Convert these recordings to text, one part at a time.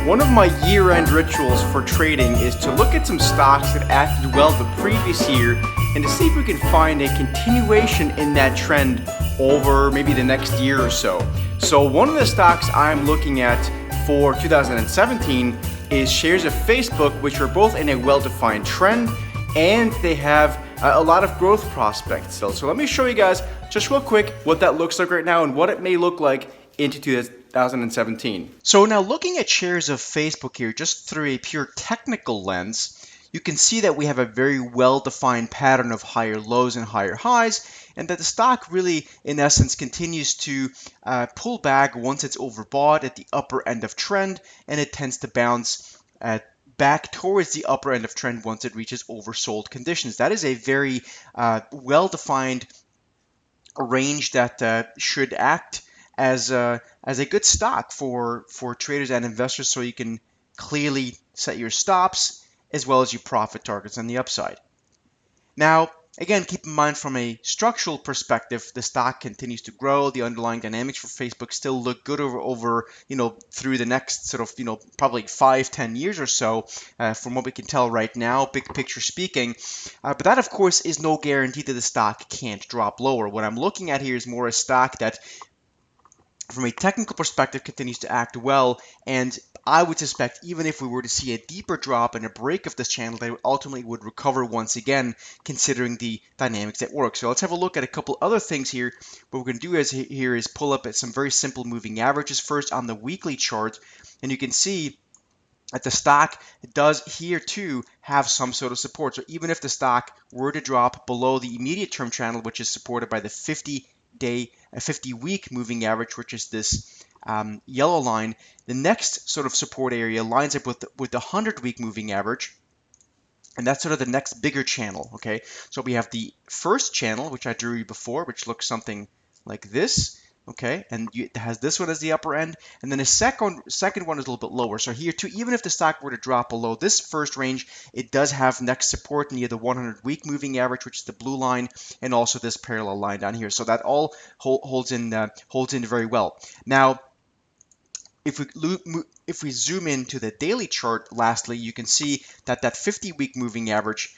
One of my year-end rituals for trading is to look at some stocks that acted well the previous year and to see if we can find a continuation in that trend over maybe the next year or so. So one of the stocks I'm looking at for 2017 is shares of Facebook, which are both in a well-defined trend and they have a lot of growth prospects still. So let me show you guys just real quick what that looks like right now and what it may look like into 2017. So now looking at shares of Facebook here just through a pure technical lens, you can see that we have a very well-defined pattern of higher lows and higher highs, and that the stock really, in essence, continues to pull back once it's overbought at the upper end of trend, and it tends to bounce back towards the upper end of trend once it reaches oversold conditions. That is a very well-defined range that should act as a good stock for traders and investors, so you can clearly set your stops as well as your profit targets on the upside. Now, again, keep in mind from a structural perspective, the stock continues to grow. The underlying dynamics for Facebook still look good over through the next sort of probably 5-10 years or so, from what we can tell right now, big picture speaking. But that, of course, is no guarantee that the stock can't drop lower. What I'm looking at here is more a stock that, from a technical perspective, continues to act well, and I would suspect even if we were to see a deeper drop and a break of this channel, they ultimately would recover once again, considering the dynamics at work. So let's have a look at a couple other things here. What we're going to do is pull up at some very simple moving averages first on the weekly chart, and you can see that the stock does here too have some sort of support. So even if the stock were to drop below the immediate term channel, which is supported by the 50-week moving average, which is this yellow line, the next sort of support area lines up with the 100-week moving average, and that's sort of the next bigger channel. Okay, so we have the first channel, which I drew you before, which looks something like this. Okay, and it has this one as the upper end, and then the second one is a little bit lower. So here too, even if the stock were to drop below this first range, it does have next support near the 100-week moving average, which is the blue line, and also this parallel line down here. So that all holds in very well. Now, if we zoom into the daily chart, lastly, you can see that 50-week moving average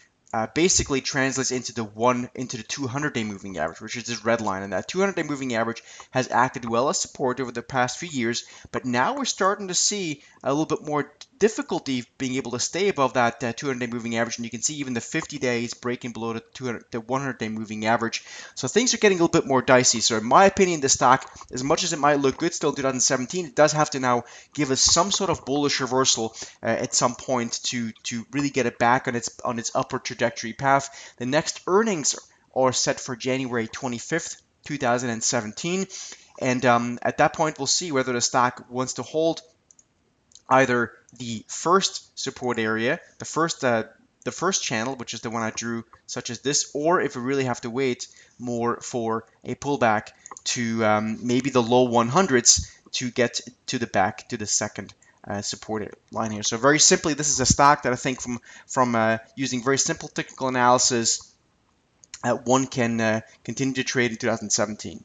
basically translates into the 200-day moving average, which is this red line, and that 200-day moving average has acted well as support over the past few years, but now we're starting to see a little bit more difficulty being able to stay above that 200-day moving average, and you can see even the 50 days breaking below the 100-day moving average. So things are getting a little bit more dicey. So in my opinion, the stock, as much as it might look good still in 2017, it does have to now give us some sort of bullish reversal at some point to really get it back on its upward trajectory path. The next earnings are set for January 25th, 2017, and at that point we'll see whether the stock wants to hold either the first support area, the first channel, which is the one I drew, such as this, or if we really have to wait more for a pullback to maybe the low 100s to get to the second support line here. So very simply, this is a stock that I think from using very simple technical analysis, one can continue to trade in 2017.